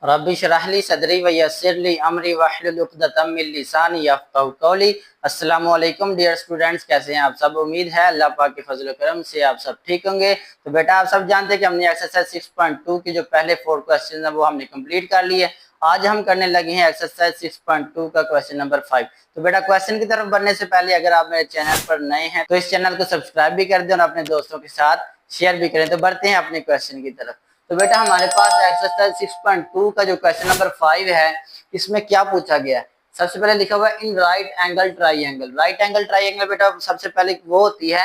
रब्बी इश्रह ली सदरी व यस्सिर ली अमरी वहलुल उक़दतम मिन लिसानी यफ़क़हू क़ौली। अस्सलामु अलैकुम डियर स्टूडेंट्स, कैसे हैं आप सब। उम्मीद है अल्लाह पाक के फजल करम से आप सब ठीक होंगे। तो बेटा आप सब जानते हैं कि हमने एक्सरसाइज 6.2 की जो पहले 4 क्वेश्चन है वो हमने कंप्लीट कर लिए। आज हम करने लगे हैं एक्सरसाइज 6.2 का क्वेश्चन नंबर 5। तो बेटा क्वेश्चन की तरफ बढ़ने से पहले अगर आप मेरे चैनल पर नए हैं तो इस चैनल को सब्सक्राइब भी कर दें और अपने दोस्तों के साथ शेयर भी करें। तो बढ़ते हैं अपने क्वेश्चन की तरफ। तो बेटा हमारे पास एक्सरसाइज 6.2 का जो क्वेश्चन नंबर 5 है, इसमें क्या पूछा गया है। सबसे पहले लिखा हुआ है in right angle triangle. Right angle triangle बेटा सबसे पहले वो होती है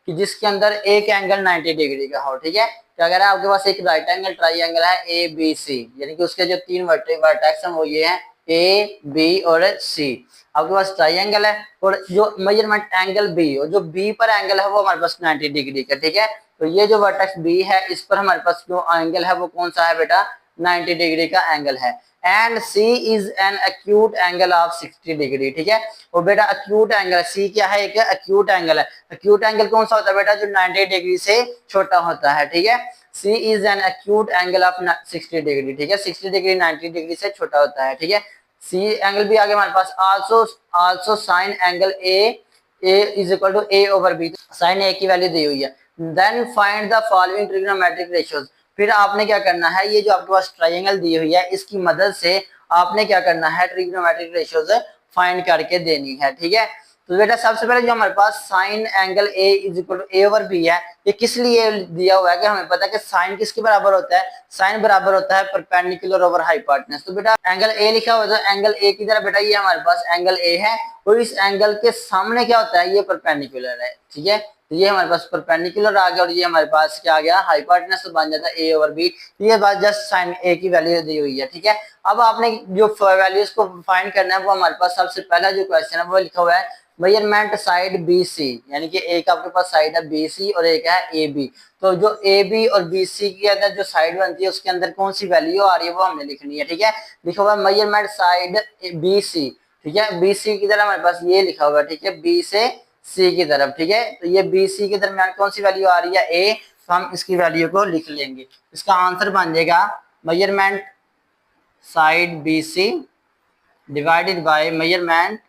कि जिसके अंदर एक एंगल 90 डिग्री का हो। ठीक है, तो अगर आपके पास एक राइट एंगल ट्राइंगल है ए बी सी, यानी कि उसके जो तीन वर्टेक्स हैं वो ये हैं ए बी और सी। आपके पास ट्राइंगल है और जो मेजरमेंट एंगल बी और जो बी पर एंगल है वो हमारे पास 90 डिग्री का। ठीक है, तो ये जो वर्टेक्स बी है इस पर हमारे पास जो एंगल है वो कौन सा है बेटा, 90 डिग्री का एंगल है। And C is an acute angle of 60 degree. ठीक है, और बेटा एक्यूट एंगल सी क्या है, एक एक्यूट एंगल है। एक्यूट एंगल कौन सा होता है बेटा, जो 90 डिग्री से छोटा होता है। ठीक है, C is an acute angle of 60 degree. ठीक है, 60 डिग्री 90 डिग्री से छोटा होता है। ठीक है, सी एंगल भी आगे हमारे पास also sine angle A is equal to A over B. Sine A की वैल्यू दी हुई है। Then find the following trigonometric ratios. फिर आपने क्या करना है, ये जो आपके पास ट्राइंगल दी हुई है इसकी मदद से आपने क्या करना है, ट्रिग्नोमेट्रिक रेशियोज फाइंड करके देनी है। ठीक है, तो बेटा सबसे पहले जो हमारे पास sine angle A is equal to A over B है, ये किस लिए दिया हुआ है कि हमें पता है कि साइन किसके बराबर होता है, साइन बराबर होता है परपेंडिकुलर ओवर हाइपोटेनस। तो बेटा एंगल ए लिखा हुआ है, तो एंगल ए की तरह बेटा ये हमारे पास एंगल ए है और इस एंगल के सामने क्या होता है, ये परपेंडिकुलर है। ठीक है, तो ये हमारे पास परपेंडिकुलर आ गया और ये हमारे पास क्या आ गया, हाइपोटेनस, तो बन जाता है ए ओवर बी। ये बात जस्ट साइन ए की वैल्यू दी हुई है। ठीक है, अब आपने जो वैल्यूज को फाइंड करना है वो हमारे पास सबसे पहला जो क्वेश्चन है वो लिखा हुआ है मेजरमेंट साइड बी सी, यानी कि एक आपके पास साइड है बी सी और एक है ए बी। तो जो ए बी और बी सी के अंदर जो साइड बनती है उसके अंदर कौन सी वैल्यू आ रही है वो हमने लिखनी है। ठीक है, लिखा हुआ है मेजरमेंट साइड बी सी। ठीक है, बी सी की तरह हमारे पास ये लिखा हुआ है। ठीक है, बी से सी की तरफ। ठीक है, तो ये बी सी के दरमियान कौन सी वैल्यू आ रही है, ए, तो हम इसकी वैल्यू को लिख लेंगे। इसका आंसर बन जाएगा measurement side B C divided by measurement,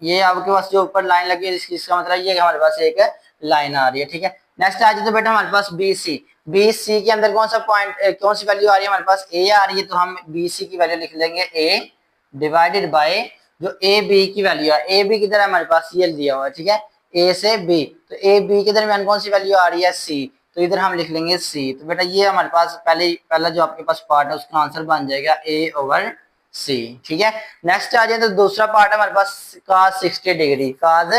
ये आपके पास जो ऊपर लाइन लगी है इसका मतलब ये हमारे पास एक लाइन आ रही है। ठीक है, नेक्स्ट आ जाए तो बेटा हमारे पास बी सी। बी सी के अंदर कौन सा पॉइंट, कौन सी वैल्यू आ रही है, हमारे पास ए आ रही है, तो हम बी सी की वैल्यू लिख लेंगे ए डिवाइडेड बाय जो ए बी की वैल्यू है। ए बी की तरह हमारे पास ये दिया हुआ है। ठीक है, ए से बी, तो ए बी के दरमियान कौन सी वैल्यू आ रही है, सी, तो इधर हम लिख लेंगे सी। तो बेटा ये हमारे पास पहला जो आपके पास पार्ट है उसका आंसर बन जाएगा ए ओवर सी। ठीक है, नेक्स्ट आ जाए तो दूसरा पार्ट है हमारे पास cos 60 डिग्री। cos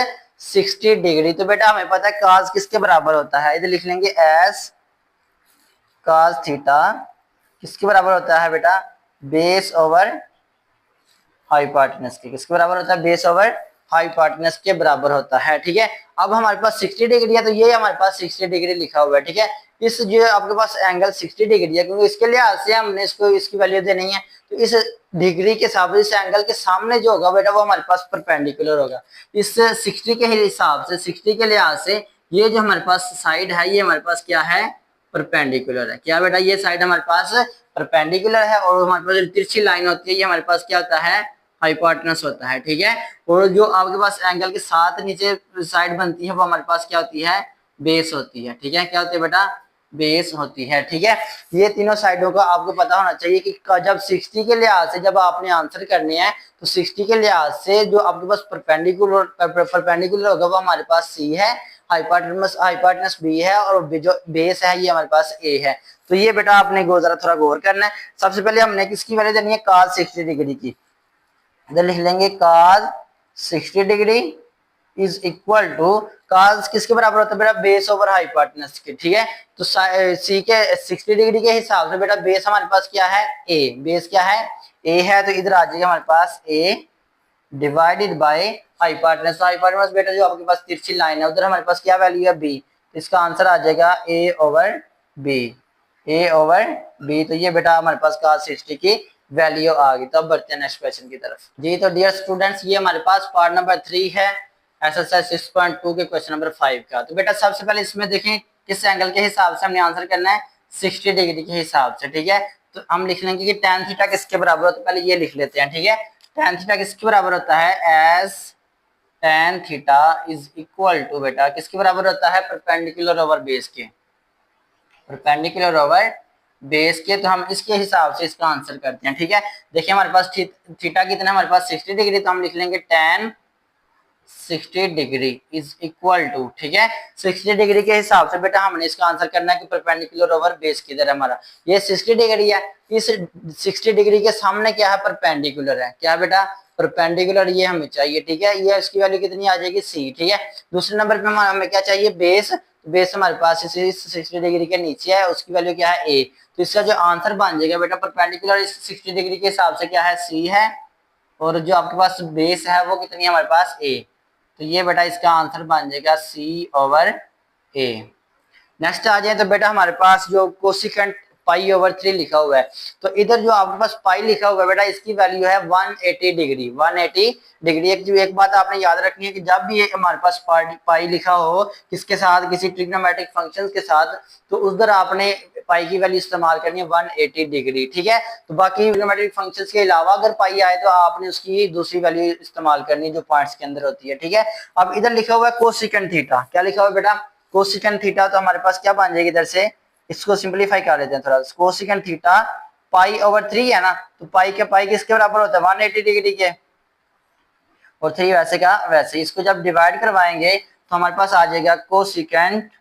60 डिग्री, तो बेटा हमें पता है cos किसके बराबर होता है, इधर लिख लेंगे एस cos थीटा किसके बराबर होता है बेटा, बेस ओवर हाइपोटेनस के। किसके बराबर होता है, बेस ओवर हाइपोटेनस के बराबर होता है। ठीक है, अब हमारे पास 60 डिग्री है तो ये हमारे पास 60 डिग्री लिखा हुआ है। ठीक है, इस जो आपके पास एंगल 60 डिग्री है क्योंकि इसके लिहाज से हमने इसको इसकी वैल्यू देनी है, तो इस डिग्री के हिसाब से इस एंगल के सामने जो होगा बेटा वो हमारे पास परपेंडिकुलर होगा। इस 60 के हिसाब से, 60 के लिहाज से ये जो हमारे पास साइड है ये हमारे पास क्या है, परपेंडिकुलर है। क्या बेटा, ये साइड हमारे पास परपेंडिकुलर है और हमारे पास जो तिरछी लाइन होती है ये हमारे पास क्या होता है, हाइपोटेनस होता है। ठीक है, और जो आपके पास एंगल के साथ नीचे साइड बनती है वो हमारे पास क्या होती है, बेस होती है। ठीक है, क्या होती है बेटा, बेस होती है। ठीक है, ये तीनों साइडों का आपको पता होना चाहिए कि जब 60 के लिहाज से जब आपने आंसर करने हैं तो 60 के लिहाज से जो आपके पास परपेंडिकुलर होगा वो हमारे पास सी है, हाइपोटेनस बी है और जो बेस है ये हमारे पास ए है। तो ये बेटा आपने जरा थोड़ा गौर करना है। सबसे पहले हमने किसकी वैल्यू देनी है, cos 60 डिग्री की। इधर लिख लेंगे cos 60 degree is equal to, cos किसके बराबर होता है बेटा, बेस ओवर हाइपोटेनस के। ठीक है, तो सी के 60 डिग्री के हिसाब से बेटा बेस हमारे पास क्या है, ए, बेस क्या है, ए है, तो इधर आ जाएगा हमारे पास ए डिवाइडेड बाय हाइपोटेनस। हाइपोटेनस बेटा जो आपके पास तिरछी लाइन है उधर हमारे पास क्या वैल्यू है, बी, तो इसका आंसर आ जाएगा ए ओवर बी, ए ओवर बी। तो ये बेटा हमारे पास cos 60 की वैल्यू आ गई। तो अब बढ़ते हैं नेक्स्ट क्वेश्चन की तरफ जी। तो डियर स्टूडेंट्स ये हमारे पास पार्ट नंबर 3 है एक्सरसाइज 6.2 के क्वेश्चन नंबर 5 का। तो बेटा सबसे पहले इसमें देखें किस एंगल के हिसाब से हमने आंसर करना है, 60 डिग्री के हिसाब से। ठीक है, तो हम लिख लेंगे कि tan थीटा किसके बराबर होता है, पहले ये लिख लेते हैं, ठीक है। tan थीटा किसके बराबर होता है, as tan theta is equal to बेटा किसके बराबर होता है, परपेंडिकुलर ओवर बेस के, परपेंडिकुलर ओवर बेस के। तो हम इसके हिसाब से इसका आंसर करते हैं, ठीक है। देखिए हमारे पास थीटा कितना है, हमारे पास 60 डिग्री, तो हम लिख लेंगे tan 60 degree is equal to, ठीक है, 60 डिग्री के हिसाब से बेटा हमने इसका आंसर करना है कि परपेंडिकुलर ओवर बेस किधर है हमारा, ये 60 डिग्री है। इस 60 डिग्री के सामने क्या है, परपेंडिकुलर है, क्या बेटा, परपेंडिकुलर, ये हमें चाहिए, ठीक है। ये इसकी वैल्यू कितनी आ जाएगी, सी, ठीक है। दूसरे नंबर पे हमें क्या चाहिए, बेस, बेस हमारे पास 60 डिग्री के नीचे है, उसकी वैल्यू क्या है, ए। तो इसका जो आंसर बन जाएगा बेटा, परपेंडिकुलर 60 डिग्री के हिसाब से क्या है, सी है, और जो आपके पास बेस है वो कितनी है हमारे पास, ए। तो ये बेटा इसका आंसर बन जाएगा सी ओवर ए। नेक्स्ट आ जाए तो बेटा हमारे पास जो कोसिकेंट पाई ओवर 3 लिखा हुआ है, तो इधर जो आपके पास पाई लिखा हुआ है बेटा, इसकी वैल्यू है 180 डिग्री, 180 डिग्री। एक बात आपने याद रखनी है कि जब भी ये हमारे पास पाई लिखा हो किसके साथ, किसी ट्रिग्नोमेट्रिक फंक्शंस के साथ, तो उधर आपने पाई की वैल्यू इस्तेमाल करनी है 180 डिग्री, ठीक है। तो बाकी ट्रिग्नोमेट्रिक फंक्शंस के अलावा अगर पाई आए तो आपने उसकी दूसरी वैल्यू इस्तेमाल करनी है जो पॉइंट्स के अंदर होती है, ठीक है। अब इधर लिखा हुआ है कोसिकेंट थीटा, क्या लिखा हुआ है बेटा, कोसिकेंट थीटा। तो हमारे पास क्या बन जाएगी इधर से, इसको सिंपलीफाई कर लेते हैं थोड़ा, कोसिकेंट थीटा पाई ओवर 3 है ना, तो पाई के पाई किसके बराबर होता है, 180 डिग्री के, और 3 वैसे का वैसे। इसको जब डिवाइड करवाएंगे तो हमारे पास आ जाएगा कोसिकेंट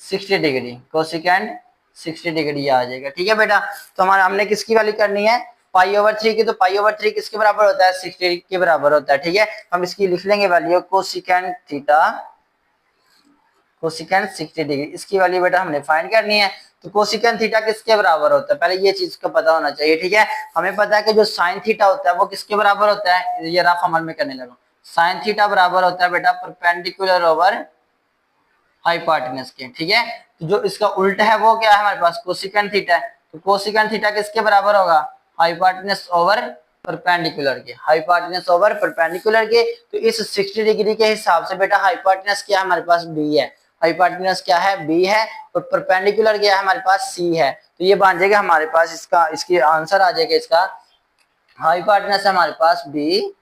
60 डिग्री, कोसिकेंट 60 डिग्री आ जाएगा, ठीक है बेटा। तो हमारा हमने किसकी वैल्यू करनी है, पाई ओवर 3 की, तो पाई ओवर 3 किसके बराबर होता है, 60 के बराबर होता है, ठीक है। हम इसकी लिख लेंगे value cosecant theta, cosecant 60 degree, इसकी वैल्यू बेटा हमने फाइंड करनी है। तो कोसिकेंट थीटा किसके बराबर होता है, पहले ये चीज का पता होना चाहिए, ठीक है। हमें पता है कि जो साइन थीटा होता है वो किसके बराबर होता है, ये रफ अमल में करने लगा, साइन थीटा बराबर होता है बेटा परपेंडिकुलर ओवर हाइपोटेनस के, ठीक है। तो जो इसका उल्टा है वो क्या है हमारे पास, कोसिकेंट थीटा है। तो कोसिकेंट थीटा किसके बराबर होगा, हाइपोटेनस ओवर परपेंडिकुलर के, हाइपोटेनस ओवर परपेंडिकुलर के। तो इस 60 डिग्री के हिसाब से बेटा हाइपोटेनस क्या है हमारे पास, बी है, हाइपोटेनस क्या है, बी है, और परपेंडिकुलर क्या है हमारे पास, सी है। तो ये बन जाएगा हमारे पास इसका, इसकी आंसर आ जाएगा इसका, हाइपोटेनस है हमारे पास बी,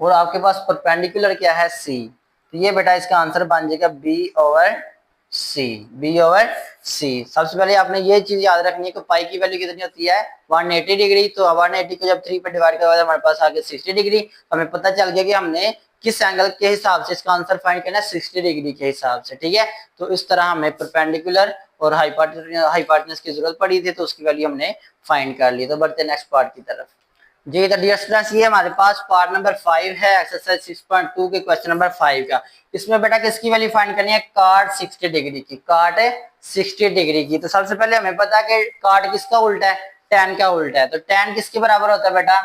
और आपके पास परपेंडिकुलर क्या है, सी। तो ये बेटा इसका आंसर बन जाएगा बी ओवर सी, बी ओवर सी। सबसे पहले आपने ये चीज याद रखनी है कि पाई की वैल्यू कितनी होती है, 180 डिग्री। तो 180 को जब 3 पे डिवाइड करवा हमारे पास आ गया 60 डिग्री। हमें पता चल गया कि हमने किस एंगल के हिसाब से इसका आंसर फाइंड करना है, 60 डिग्री के हिसाब से, ठीक है। तो इस तरह हमें परपेंडिकुलर और हाइपोटेनस की जरूरत पड़ी थी, तो उसकी वैल्यू हमने फाइंड कर ली। तो बढ़ते नेक्स्ट पार्ट की तरफ जी। तो डियर स्टूडेंट्स, ये हमारे पास पार्ट नंबर 5 है, एक्सरसाइज 6.2 के क्वेश्चन नंबर 5 का। इसमें बेटा किसकी वैल्यू फाइंड करनी है, काट 60 डिग्री की, काट 60 डिग्री की। तो सबसे पहले हमें पता है कि काट किसका उल्टा है, tan का उल्टा है। तो tan किसके बराबर होता है बेटा,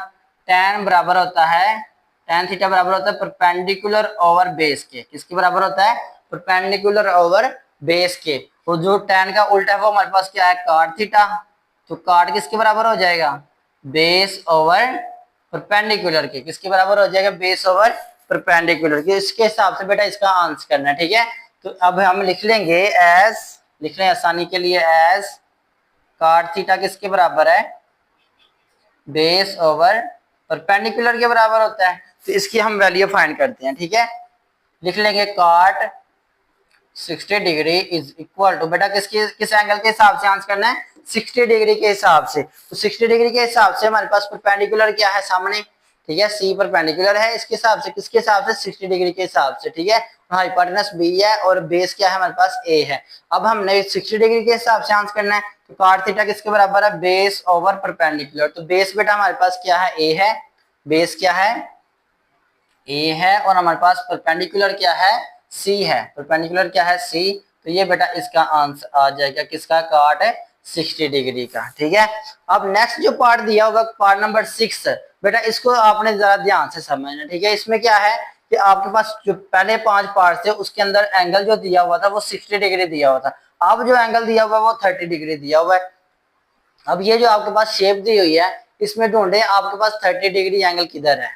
tan बराबर होता है, tan थीटा बराबर होता है परपेंडिकुलर ओवर बेस के, किसके बराबर होता है, परपेंडिकुलर ओवर बेस के। और जो tan का उल्टा है वो हमारे पास क्या है, काट थीटा। तो काट किसके बराबर हो जाएगा, बेस ओवर परपेंडिकुलर के, किसके बराबर हो जाएगा, बेस ओवर परपेंडिकुलर के। इसके हिसाब से बेटा इसका आंसर करना है, ठीक है। तो अब हम लिख लेंगे एज, लिख लें आसानी के लिए, एज काट थीटा किसके बराबर है, बेस ओवर परपेंडिकुलर के बराबर होता है। तो इसकी हम वैल्यू फाइंड करते हैं, ठीक है। लिख लेंगे काट 60 डिग्री इज इक्वल टू, बेटा किस एंगल के हिसाब से आंसर करना है, 60 डिग्री के हिसाब से। तो 60 डिग्री के हिसाब से हमारे पास परपेंडिकुलर क्या है सामने, ठीक है, सी परपेंडिकुलर है, इसके हिसाब से, किसके हिसाब से, 60 डिग्री के हिसाब से, ठीक है। हाइपोटेनस बी है और बेस क्या है हमारे पास, ए है। अब हमने 60 डिग्री के हिसाब से आंसर करना है। तो कॉट थीटा किसके बराबर है, बेस ओवर परपेंडिकुलर। तो बेस बेटा हमारे पास क्या है, ए है, बेस क्या है, ए है, और हमारे पास परपेंडिकुलर क्या है, सी है, परपेंडिकुलर क्या है, सी। तो ये बेटा इसका आंसर आ जाएगा किसका, काट है 60 डिग्री का, ठीक है। अब नेक्स्ट जो पार्ट दिया होगा, पार्ट नंबर 6, बेटा इसको आपने जरा ध्यान से समझना, ठीक है। इसमें क्या है कि आपके पास जो पहले 5 पार्ट थे उसके अंदर एंगल जो दिया हुआ था वो 60 डिग्री दिया हुआ था। अब जो एंगल दिया हुआ है वो 30 डिग्री दिया हुआ है। अब ये जो आपके पास शेप दी हुई है इसमें ढूंढे आपके पास 30 डिग्री एंगल किधर है,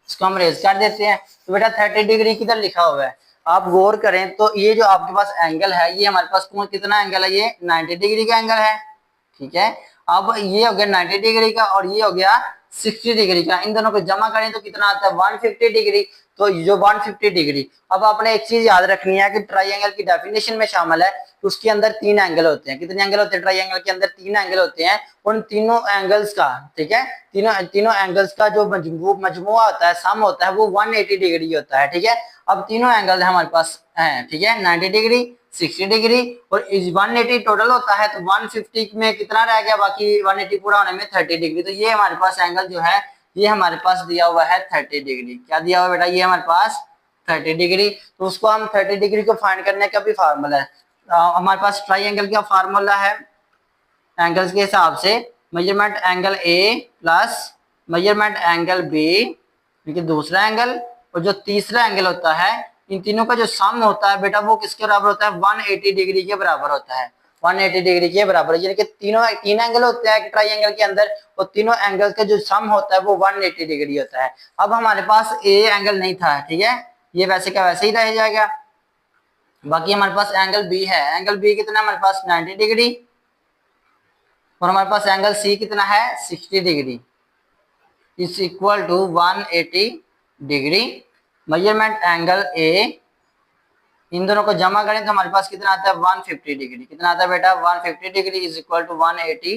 इसको हम रेज कर देते हैं। तो बेटा 30 डिग्री किधर लिखा हुआ है, आप गौर करें तो ये जो आपके पास एंगल है, ये हमारे पास कौन कितना एंगल है, ये 90 डिग्री का एंगल है, ठीक है। अब ये हो गया 90 डिग्री का और ये हो गया 60 डिग्री का, इन दोनों को जमा करें तो कितना आता है 150 डिग्री। तो जो 150 डिग्री, अब आपने एक चीज याद रखनी है कि ट्राइंगल की डेफिनेशन में शामिल है, उसके अंदर तीन एंगल होते हैं। कितने एंगल होते हैं ट्राइंगल के अंदर? तीन एंगल होते हैं। उन तीनों एंगल्स का, ठीक है, तीनों तीनों एंगल्स का जो मजमुआ होता है, सम होता है, वो 180 डिग्री होता है, ठीक है। अब तीनों एंगल हमारे पास हैं, ठीक है, 90 डिग्री, 60 डिग्री और 180 टोटल होता है। तो 150 में कितना रह गया बाकी 180 पूरा होने में? 30 डिग्री। तो ये हमारे पास एंगल जो है, ये हमारे पास दिया हुआ है 30 डिग्री। क्या दिया हुआ बेटा? ये हमारे पास 30 डिग्री। तो उसको हम 30 डिग्री को फाइंड करने का भी फार्मूला है। हमारे पास ट्राइंगल का फार्मूला है, एंगल्स के हिसाब से measurement angle A plus measurement angle B, देखिए दूसरा एंगल, और जो तीसरा एंगल होता है, इन तीनों का जो सम होता है बेटा, वो किसके बराबर होता है? 180 डिग्री के बराबर होता है। 180 डिग्री के बराबर, यानी कि तीन एंगल होते हैं ट्राइंगल के अंदर, और तीनों एंगल का जो सम होता है वो 180 डिग्री होता है। अब हमारे पास ए एंगल नहीं था, ठीक है, ये वैसे का वैसे ही रह जाएगा। बाकी हमारे पास एंगल बी है, एंगल बी कितना हमारे पास? 90 डिग्री, और हमारे पास एंगल सी कितना है? 60 degree, is equal to 180 degree. Measurement angle A, इन दोनों को जमा करें तो हमारे पास कितना आता है? 150 डिग्री। कितना आता है बेटा? 150 degree is equal to 180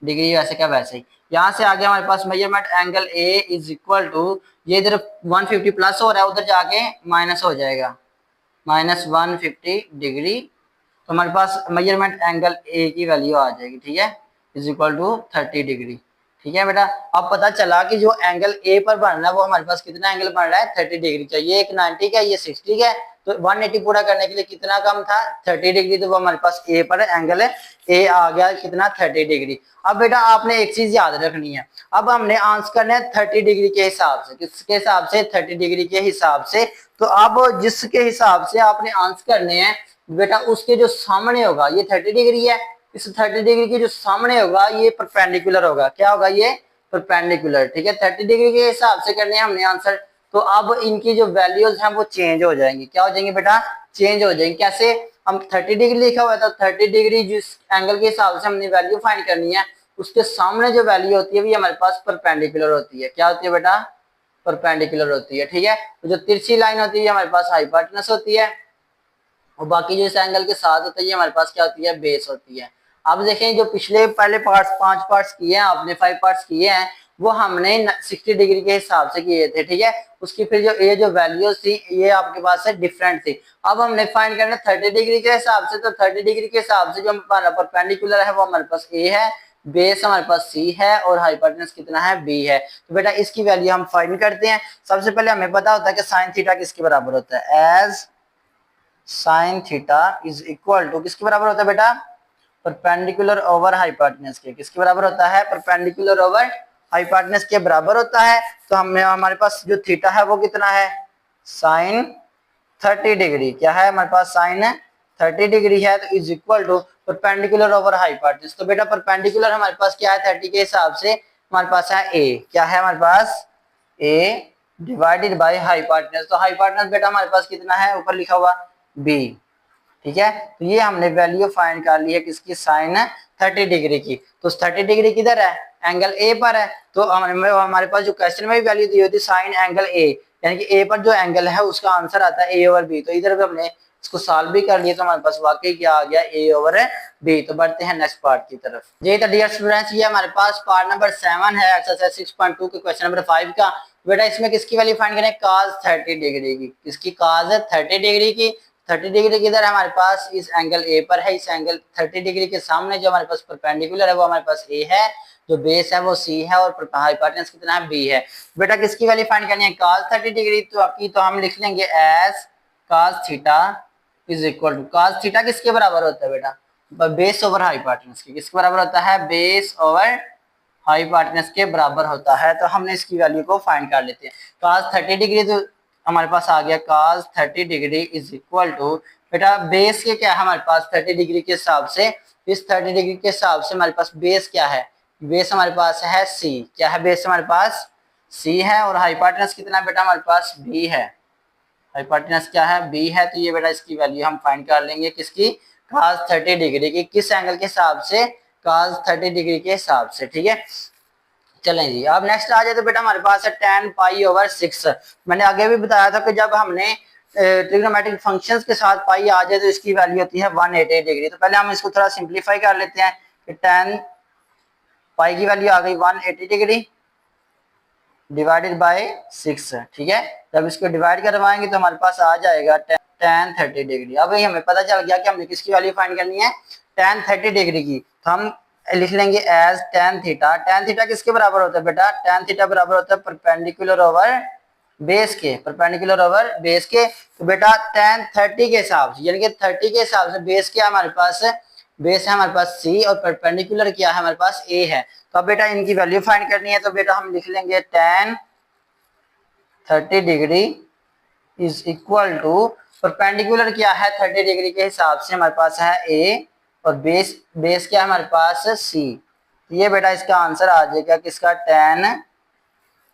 degree, वैसे क्या वैसे ही। यहाँ से आगे हमारे पास measurement angle A is equal to, ये इधर 150 प्लस हो रहा है, उधर जाके माइनस हो जाएगा, माइनस 150 डिग्री। तो हमारे पास मेजरमेंट एंगल ए की वैल्यू आ जाएगी, ठीक है, इज इक्वल टू 30 डिग्री, ठीक है बेटा। अब पता चला कि जो एंगल ए पर बन रहा है वो हमारे पास कितना एंगल बन रहा है? 30 डिग्री का। ये एक 90 का, ये 60 का, तो 180 पूरा करने के लिए कितना कम था? 30 डिग्री। तो वो हमारे पास ए पर एंगल है, ए आ गया कितना? 30 डिग्री। अब बेटा आपने एक चीज याद रखनी है, अब हमने आंसर करना है 30 डिग्री के हिसाब से। किसके हिसाब से? 30 डिग्री के हिसाब से। तो अब जिसके हिसाब से आपने आंसर करने हैं बेटा, उसके जो सामने होगा, ये 30 डिग्री है, इस 30 डिग्री के जो सामने होगा ये परपेंडिकुलर होगा। क्या होगा? ये परपेंडिकुलर, ठीक है। 30 डिग्री के हिसाब से करने हैं हमने आंसर। तो अब इनकी जो वैल्यूज हैं वो चेंज हो जाएंगी। क्या हो जाएंगी बेटा? चेंज हो जाएंगी। कैसे? हम 30 डिग्री लिखा हुआ है, तो 30 डिग्री जिस एंगल के हिसाब से हमने वैल्यू फाइंड करनी है, उसके सामने जो वैल्यू होती है वो हमारे पास परपेंडिकुलर होती है। क्या होती है बेटा? परपेंडिकुलर होती है, ठीक है। तो जो तिरछी लाइन होती है हमारे पास हाइपोटेनस होती है, और बाकी जो इस एंगल के साथ होता है हमारे पास क्या होती है? बेस होती है। अब देखें जो पिछले पहले पार्ट्स 5 पार्ट्स किए हैं आपने, 5 पार्ट्स किए हैं, वो हमने 60 डिग्री के हिसाब से किए थे, ठीक है। उसकी फिर जो ये जो वैल्यूज थी ये आपके पास से डिफरेंट थी। अब हमने फाइंड करना 30 डिग्री के हिसाब से। तो 30 डिग्री के हिसाब से जो हमारा परपेंडिकुलर है वो हमारे पास ए है, बेस हमारे पास सी है, और हाइपोटेनस कितना है? बी है। तो बेटा इसकी वैल्यू हम फाइंड करते हैं। सबसे पहले हमें पता होता है कि साइन थीटा किसके बराबर होता है? As sine theta is equal to किसके बराबर होता है बेटा? परपेंडिकुलर ओवर हाइपोटेनस के। किसके बराबर होता है? परपेंडिकुलर ओवर हाइपोटेनस के बराबर होता है। तो हमें हमारे पास जो थीटा है वो कितना है? Sine 30 degree. क्या है हमारे पास? साइन 30 डिग्री है, तो is equal to perpendicular over hypotenuse. तो बेटा परपेंडिकुलर हमारे पास क्या है? 30 के हिसाब से हमारे पास है ए। क्या है हमारे पास? ए डिवाइडेड बाय हाइपोटेनस। तो हाइपोटेनस बेटा हमारे पास कितना है? ऊपर लिखा हुआ बी, ठीक है। तो ये हमने वैल्यू फाइंड कर ली है किसकी? साइन 30 डिग्री की। तो 30 डिग्री किधर है? एंगल ए पर है। तो हमारे पास जो क्वेश्चन में वैल्यू दी होती है साइन एंगल ए, यानी कि ए पर जो एंगल है उसका आंसर आता है ए ओवर बी। तो इधर भी हमने इसको सॉल्व भी कर लिया, तो हमारे पास वाकई क्या आ गया? ए ओवर बी। तो बढ़ते हैं नेक्स्ट पार्ट की तरफ। जी तो डियर स्टूडेंट्स, ये हमारे पास पार्ट नंबर 7 है एक्सरसाइज 6.2 के क्वेश्चन नंबर 5 का। बेटा इसमें किसकी वैल्यू फाइंड करें? cos 30 डिग्री की। किसकी? cos 30 डिग्री की। 30 डिग्री किधर है हमारे पास? इस एंगल ए पर है। इस एंगल 30 डिग्री के सामने जो हमारे पास परपेंडिकुलर है वो हमारे पास ए है, जो बेस है वो सी है, और हाइपोटेनस कितना है? बी है। बेटा किसकी वैल्यू फाइंड करनी है? cos 30 डिग्री तो हम लिख लेंगे as cos theta is equal to, cos theta किसके बराबर होता है बेटा? बेस ओवर हाइपोटेनस की। किसके बराबर होता है? बेस ओवर हाइपोटेनस के बराबर होता है। तो हमने इसकी वैल्यू को फाइंड कर लेते हैं। cos 30 डिग्री तो हमारे पास आ गया cos 30 degree is equal to, बेटा बेस के क्या है हमारे पास? 30 डिग्री के हिसाब से, इस 30 डिग्री के हिसाब से हमारे पास बेस क्या है? बेस हमारे पास है सी। क्या है बेस हमारे पास? सी है, और हाइपोटेनस कितना बेटा हमारे पास? बी है, हाइपोटेनस क्या है, बी है, तो ये बेटा इसकी वैल्यू हम फाइंड कर लेंगे किसकी, cos 30 डिग्री की, किस एंगल के हिसाब से, cos 30 डिग्री के हिसाब से, ठीक है। चलें जी, अब नेक्स्ट आ जाए तो बेटा हमारे पास है tan पाई ओवर 6। मैंने आगे भी बताया था कि जब हमने ट्रिग्नोमेट्रिक फंक्शंस के साथ पाई आ जाए तो इसकी वैल्यू होती है 180 डिग्री। तो पहले हम इसको थोड़ा सिंप्लीफाई कर लेते हैं कि tan पाई की वैल्यू आ गई 180 डिग्री डिवाइडेड बाय 6, ठीक है। जब इसको डिवाइड करवाएंगे तो हमारे पास आ जाएगा tan 30 डिग्री। अब हमें पता चल गया कि हमने किसकी वैल्यू फाइंड करनी है, tan 30 डिग्री की। तो हम लिख लेंगे as tan theta. tan theta किसके बराबर होता है बेटा, tan थीटा बराबर होता है परपेंडिकुलर ओवर बेस के, परपेंडिकुलर ओवर बेस के। तो बेटा tan 30 के हिसाब से, यानी कि 30 के हिसाब से बेस क्या हमारे पास है, बेस है हमारे पास c और परपेंडिकुलर क्या है हमारे पास a है। तो अब बेटा इनकी वैल्यू फाइंड करनी है। तो बेटा हम लिख लेंगे tan 30 degree is equal to, perpendicular क्या है 30 डिग्री के हिसाब से हमारे पास है a और बेस क्या है हमारे पास c। ये बेटा इसका आंसर आ जाएगा किसका, tan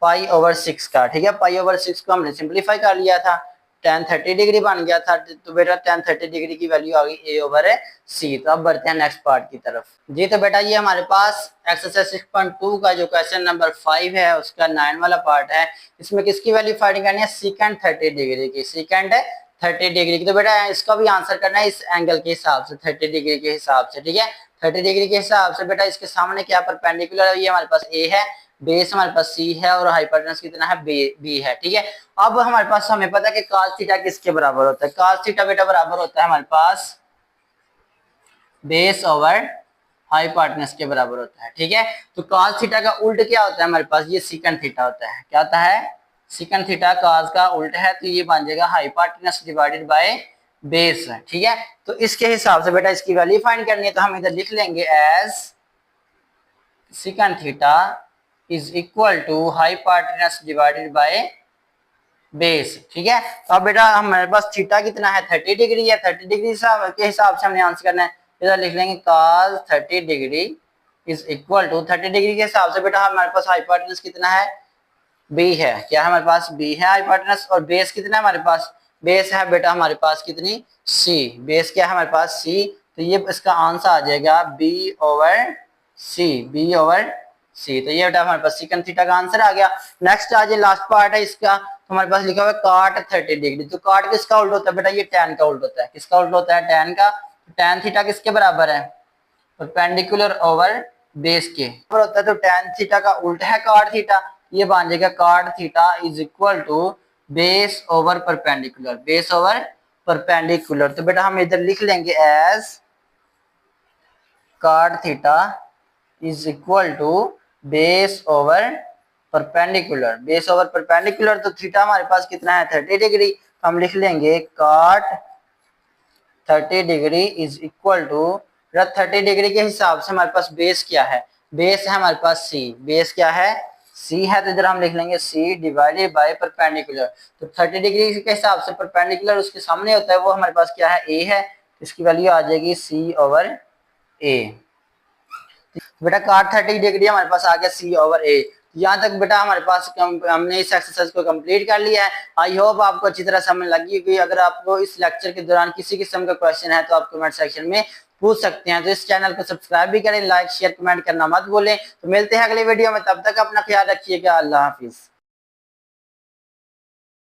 पाई ओवर 6 का, ठीक है। पाई ओवर 6 को हमने सिंप्लीफाई कर लिया था, tan 30 डिग्री बन गया था। तो बेटा tan 30 डिग्री की वैल्यू आ गई a ओवर c। तो अब बढ़ते हैं नेक्स्ट पार्ट की तरफ जी। तो बेटा ये हमारे पास एक्सरसाइज 6.2 का जो क्वेश्चन नंबर 5 है उसका 9 वाला पार्ट है। इसमें किसकी वैल्यू फाइंड करनी है, सेकंड 30 डिग्री की, सेकंड 30 डिग्री की। तो बेटा इसका भी आंसर करना है इस एंगल के हिसाब से, 30 डिग्री के हिसाब से, ठीक है। 30 डिग्री के हिसाब से बेटा इसके सामने क्या परपेंडिकुलर है, ये हमारे पास a है, बेस हमारे पास c है और हाइपोटेनस कितना है, b है, ठीक है। अब हमारे पास हमें पता है कि cos थीटा किसके बराबर होता है, cos थीटा बेटा बराबर होता है हमारे पास बेस ओवर हाइपोटेनस के बराबर होता है, ठीक है। तो cos थीटा का उल्ट क्या होता है हमारे पास, ये सेकंड थीटा होता है। क्या होता है, सेकंड थीटा cos का उल्ट है, तो ये बन जाएगा हाइपोटेनस डिवाइडेड बाय बेस, ठीक है। तो इसके हिसाब से बेटा इसकी वैल्यू फाइंड करनी है। तो हम इधर लिख लेंगे as second theta is equal to hypotenuse divided by base, ठीक है। तो अब बेटा हमारे पास थीटा कितना है, 30 डिग्री है। 30 डिग्री के हिसाब से हमने आंसर करना है। इधर लिख लेंगे cos 30 degree is equal to, 30 degree के हिसाब से बेटा हमारे पास हाइपोटेनस कितना है, b है। क्या है हमारे पास, b है हाइपोटेनस। और बेस कितना है हमारे पास, बेस है बेटा हमारे पास कितनी, c। बेस क्या है हमारे पास, c। तो ये इसका आंसर आ जाएगा b over c, b over c। तो ये बेटा हमारे पास सेकंड थीटा का आंसर आ गया। नेक्स्ट आ जाए लास्ट पार्ट है इसका। तो हमारे पास लिखा हुआ है cot 30 डिग्री। तो cot किसका उल्ट होता है बेटा, ये tan का उल्ट होता है। किसका उल्ट होता है, tan का। tan थीटा किसके बराबर है, परपेंडिकुलर ओवर बेस के बराबर होता है। तो tan थीटा का उल्ट है cot थीटा, ये बन जाएगा cot theta is equal to base over perpendicular, base over perpendicular. तो बेटा हम इधर लिख लेंगे as cot theta is equal to base over perpendicular, base over perpendicular. तो थीटा हमारे पास कितना है, 30 डिग्री। तो हम लिख लेंगे cot 30 degree is equal to, 30 degree के हिसाब से हमारे पास बेस क्या है, बेस है हमारे पास c। बेस क्या है, c है। तो इधर हम लिख लेंगे c डिवाइडेड बाय परपेंडिकुलर। तो 30 डिग्री के हिसाब से परपेंडिकुलर उसके सामने होता है, वो हमारे पास क्या है, a है। इसकी वैल्यू आ जाएगी c ओवर a। बेटा cot 30 डिग्री हमारे पास आ गया c ओवर a। यहाँ तक बेटा हमारे पास हमने इस एक्सरसाइज को कंप्लीट कर लिया है। आई होप आपको अच्छी तरह समझ लगी होगी। अगर आपको इस लेक्चर के दौरान किसी किस्म का क्वेश्चन है तो आप कमेंट सेक्शन में पूछ सकते हैं। तो इस चैनल को सब्सक्राइब भी करें, लाइक शेयर कमेंट करना मत भूलें। तो मिलते हैं अगले वीडियो में, तब तक अपना ख्याल रखिएगा। अल्लाह हाफिज।